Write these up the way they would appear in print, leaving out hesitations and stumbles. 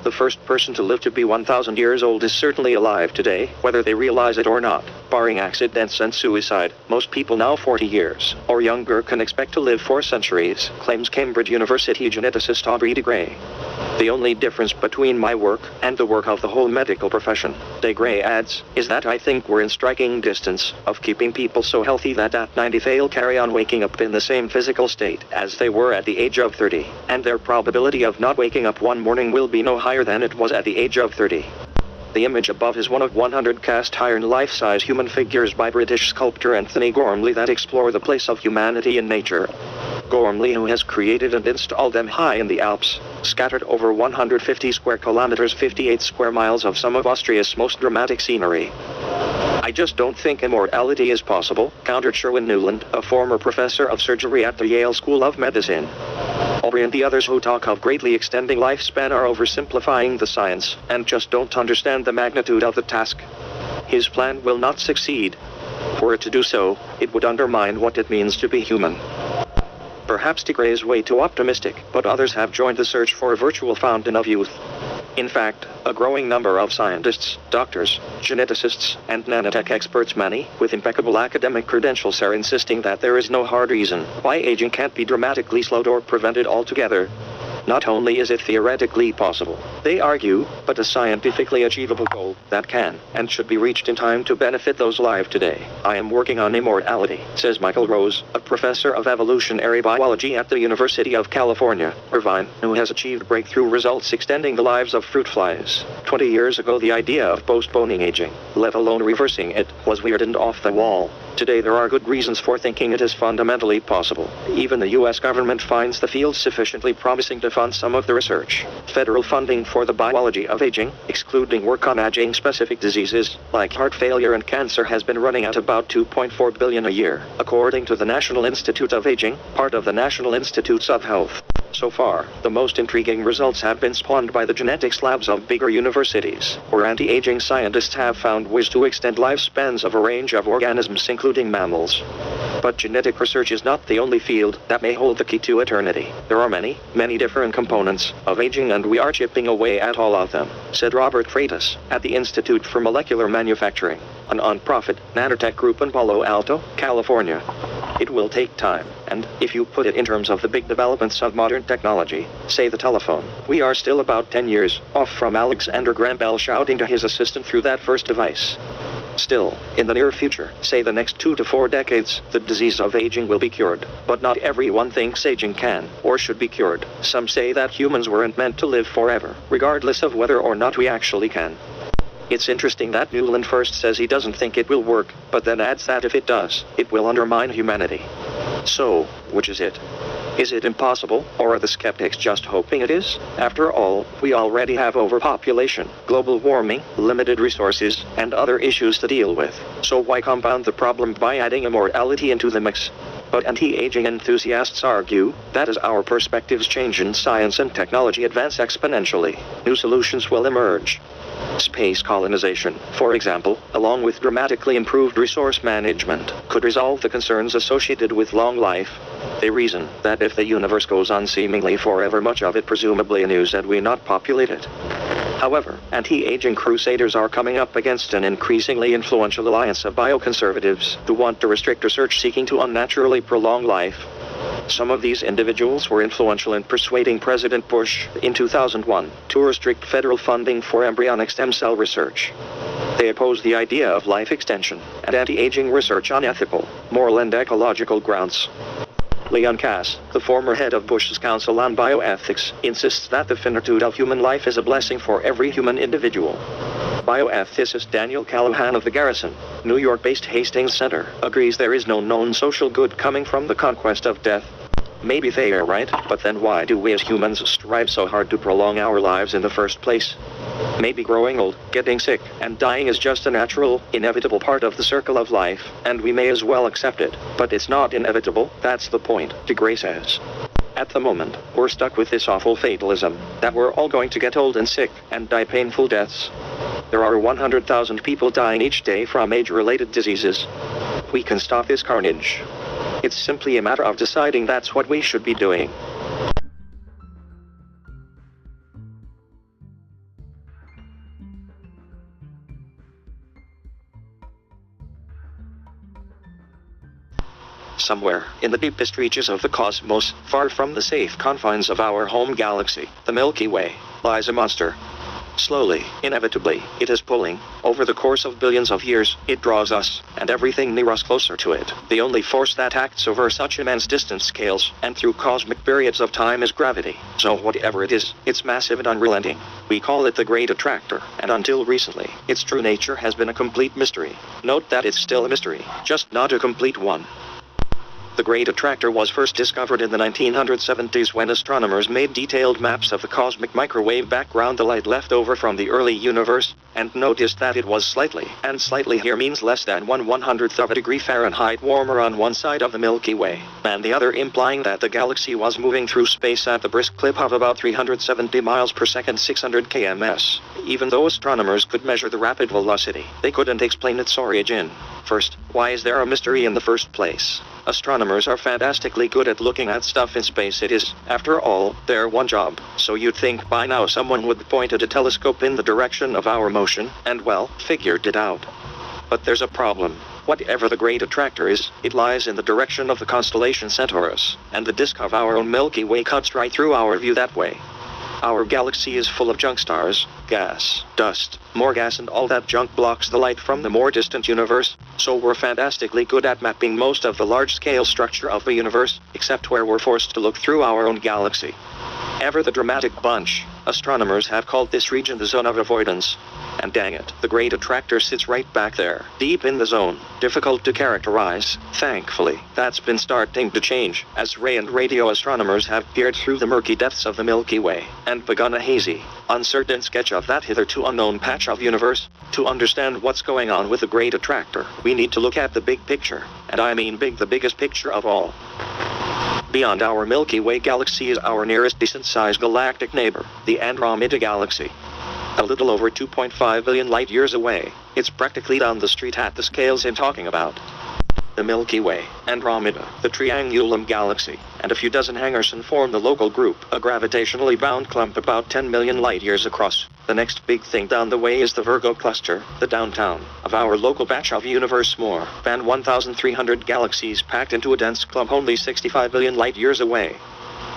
The first person to live to be 1,000 years old is certainly alive today, whether they realize it or not. Barring accidents and suicide, most people now 40 years or younger can expect to live for centuries, claims Cambridge University geneticist Aubrey de Grey. The only difference between my work and the work of the whole medical profession, de Grey adds, is that I think we're in striking distance of keeping people so healthy that at 90 they'll carry on waking up in the same physical state as they were at the age of 30, and their probability of not waking up one morning will be no higher than it was at the age of 30. The image above is one of 100 cast iron life-size human figures by British sculptor Anthony Gormley that explore the place of humanity in nature. Gormley, who has created and installed them high in the Alps, scattered over 150 square kilometers, 58 square miles of some of Austria's most dramatic scenery. I just don't think immortality is possible, countered Sherwin Newland, a former professor of surgery at the Yale School of Medicine. Aubrey and the others who talk of greatly extending lifespan are oversimplifying the science, and just don't understand the magnitude of the task. His plan will not succeed. Were it to do so, it would undermine what it means to be human. Perhaps de Grey is way too optimistic, but others have joined the search for a virtual fountain of youth. In fact, a growing number of scientists, doctors, geneticists, and nanotech experts, many with impeccable academic credentials, are insisting that there is no hard reason why aging can't be dramatically slowed or prevented altogether. Not only is it theoretically possible, they argue, but a scientifically achievable goal that can and should be reached in time to benefit those alive today. I am working on immortality, says Michael Rose, a professor of evolutionary biology at the University of California, Irvine, who has achieved breakthrough results extending the lives of fruit flies. 20 years ago, the idea of postponing aging, let alone reversing it, was weird and off the wall. Today there are good reasons for thinking it is fundamentally possible. Even the U.S. government finds the field sufficiently promising to fund some of the research. Federal funding for the biology of aging, excluding work on aging-specific diseases, like heart failure and cancer, has been running at about $2.4 billion a year, according to the National Institute of Aging, part of the National Institutes of Health. So far, the most intriguing results have been spawned by the genetics labs of bigger universities, where anti-aging scientists have found ways to extend lifespans of a range of organisms, including mammals. But genetic research is not the only field that may hold the key to eternity. There are many, many different components of aging, and we are chipping away at all of them, said Robert Freitas, at the Institute for Molecular Manufacturing, a non-profit nanotech group in Palo Alto, California. It will take time, and if you put it in terms of the big developments of modern technology, say the telephone, we are still about 10 years off from Alexander Graham Bell shouting to his assistant through that first device. Still, in the near future, say the next 2 to 4 decades, the disease of aging will be cured. But not everyone thinks aging can or should be cured. Some say that humans weren't meant to live forever, regardless of whether or not we actually can. It's interesting that Newland first says he doesn't think it will work, but then adds that if it does, it will undermine humanity. So, which is it? Is it impossible, or are the skeptics just hoping it is? After all, we already have overpopulation, global warming, limited resources, and other issues to deal with. So why compound the problem by adding immortality into the mix? But anti-aging enthusiasts argue that as our perspectives change and science and technology advance exponentially, new solutions will emerge. Space colonization, for example, along with dramatically improved resource management, could resolve the concerns associated with long life. They reason that if the universe goes on seemingly forever, much of it presumably anew, and we not populate it. However, anti-aging crusaders are coming up against an increasingly influential alliance of bioconservatives who want to restrict research seeking to unnaturally prolong life. Some of these individuals were influential in persuading President Bush in 2001 to restrict federal funding for embryonic stem cell research. They oppose the idea of life extension and anti-aging research on ethical, moral, and ecological grounds. Leon Kass, the former head of Bush's Council on Bioethics, insists that the finitude of human life is a blessing for every human individual. Bioethicist Daniel Callahan of the Garrison, New York-based Hastings Center, agrees there is no known social good coming from the conquest of death. Maybe they are right, but then why do we as humans strive so hard to prolong our lives in the first place? Maybe growing old, getting sick, and dying is just a natural, inevitable part of the circle of life, and we may as well accept it. But it's not inevitable, that's the point, de Grey says. At the moment, we're stuck with this awful fatalism, that we're all going to get old and sick, and die painful deaths. There are 100,000 people dying each day from age-related diseases. We can stop this carnage. It's simply a matter of deciding that's what we should be doing. Somewhere, in the deepest reaches of the cosmos, far from the safe confines of our home galaxy, the Milky Way, lies a monster. Slowly, inevitably, it is pulling. Over the course of billions of years, it draws us, and everything near us closer to it. The only force that acts over such immense distance scales, and through cosmic periods of time is gravity. So whatever it is, it's massive and unrelenting. We call it the Great Attractor, and until recently, its true nature has been a complete mystery. Note that it's still a mystery, just not a complete one. The Great Attractor was first discovered in the 1970s when astronomers made detailed maps of the cosmic microwave background, the light left over from the early universe, and noticed that it was slightly, and slightly here means less than 1/100th of a degree Fahrenheit warmer on one side of the Milky Way, and the other implying that the galaxy was moving through space at the brisk clip of about 370 miles per second, 600 km. Even though astronomers could measure the rapid velocity, they couldn't explain its origin. First, why is there a mystery in the first place? Astronomers are fantastically good at looking at stuff in space. It is, after all, their one job. So you'd think by now someone would point at a telescope in the direction of our motion, and well, figured it out. But there's a problem. Whatever the Great Attractor is, it lies in the direction of the constellation Centaurus, and the disk of our own Milky Way cuts right through our view that way. Our galaxy is full of junk stars, gas, dust, more gas, and all that junk blocks the light from the more distant universe, so we're fantastically good at mapping most of the large-scale structure of the universe, except where we're forced to look through our own galaxy. Ever the dramatic bunch, astronomers have called this region the zone of avoidance. And dang it, the Great Attractor sits right back there, deep in the zone, difficult to characterize. Thankfully, that's been starting to change, as Ray and radio astronomers have peered through the murky depths of the Milky Way, and begun a hazy, uncertain sketch of that hitherto unknown patch of universe. To understand what's going on with the Great Attractor, we need to look at the big picture, and I mean big, the biggest picture of all. Beyond our Milky Way galaxy is our nearest decent-sized galactic neighbor, the Andromeda Galaxy. A little over 2.5 billion light-years away, it's practically down the street at the scales I'm talking about. The Milky Way, Andromeda, the Triangulum Galaxy, and a few dozen hangars form the local group, a gravitationally bound clump about 10 million light-years across. The next big thing down the way is the Virgo cluster, the downtown of our local batch of universe, more than 1,300 galaxies packed into a dense clump only 65 billion light-years away.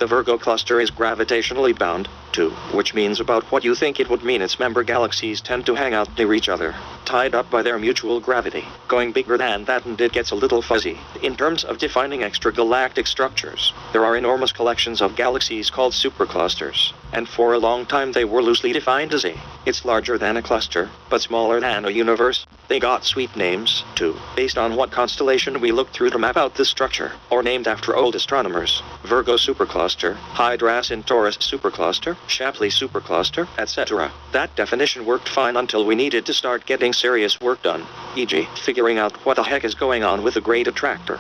The Virgo cluster is gravitationally bound, too, which means about what you think it would mean. Its member galaxies tend to hang out near each other, tied up by their mutual gravity. Going bigger than that and it gets a little fuzzy. In terms of defining extragalactic structures, there are enormous collections of galaxies called superclusters, and for a long time they were loosely defined as it's larger than a cluster, but smaller than a universe. They got sweet names, too, based on what constellation we looked through to map out the structure, or named after old astronomers. Virgo supercluster, Hydra Centaurus supercluster, Shapley supercluster, etc. That definition worked fine until we needed to start getting serious work done, e.g., figuring out what the heck is going on with the Great Attractor.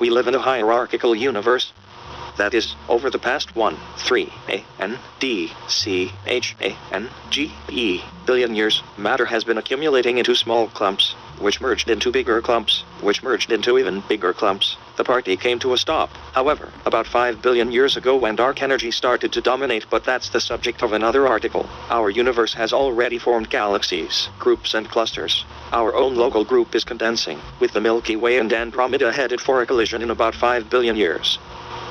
We live in a hierarchical universe. That is, over the past 1,3,A,N,D,C,H,A,N,G,E billion years, matter has been accumulating into small clumps, which merged into bigger clumps, which merged into even bigger clumps. The party came to a stop, however, about 5 billion years ago when dark energy started to dominate, but that's the subject of another article. Our universe has already formed galaxies, groups and clusters. Our own local group is condensing, with the Milky Way and Andromeda headed for a collision in about 5 billion years.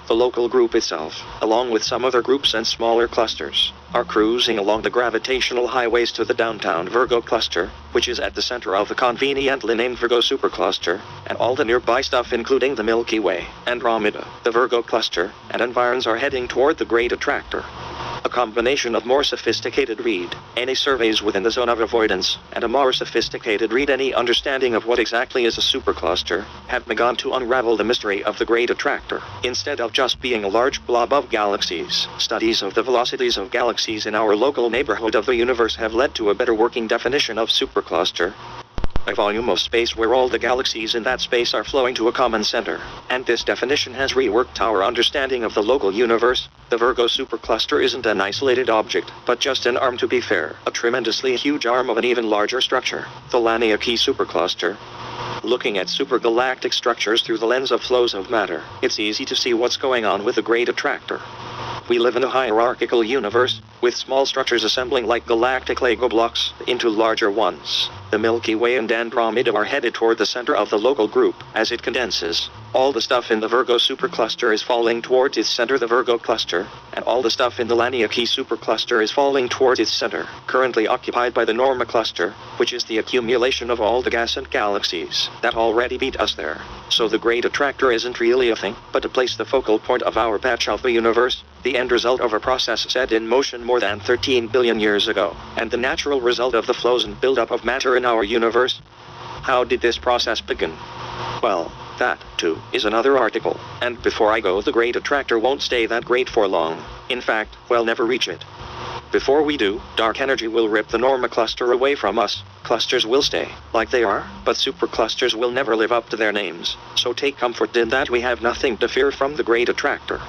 The local group itself, along with some other groups and smaller clusters, are cruising along the gravitational highways to the downtown Virgo cluster, which is at the center of the conveniently named Virgo supercluster, and all the nearby stuff including the Milky Way, Andromeda, the Virgo cluster, and environs are heading toward the Great Attractor. A combination of more sophisticated read, any surveys within the zone of avoidance, and a more sophisticated read, any understanding of what exactly is a supercluster, have begun to unravel the mystery of the Great Attractor. Instead of just being a large blob of galaxies, studies of the velocities of galaxies in our local neighborhood of the universe have led to a better working definition of supercluster. A volume of space where all the galaxies in that space are flowing to a common center, and this definition has reworked our understanding of the local universe. The Virgo supercluster isn't an isolated object, but just an arm, to be fair, a tremendously huge arm of an even larger structure, the Laniakea supercluster. Looking at supergalactic structures through the lens of flows of matter, it's easy to see what's going on with the Great Attractor. We live in a hierarchical universe, with small structures assembling like galactic Lego blocks into larger ones. The Milky Way and Andromeda are headed toward the center of the local group. As it condenses, all the stuff in the Virgo supercluster is falling towards its center, the Virgo cluster, and all the stuff in the Laniakea supercluster is falling towards its center, currently occupied by the Norma cluster, which is the accumulation of all the gas and galaxies that already beat us there. So the Great Attractor isn't really a thing, but to place the focal point of our patch of the universe, the end result of a process set in motion more than 13 billion years ago, and the natural result of the flows and buildup of matter in our universe. How did this process begin? Well, that, too, is another article, and before I go, the Great Attractor won't stay that great for long. In fact, we'll never reach it. Before we do, dark energy will rip the Norma cluster away from us. Clusters will stay like they are, but superclusters will never live up to their names. So take comfort in that we have nothing to fear from the Great Attractor.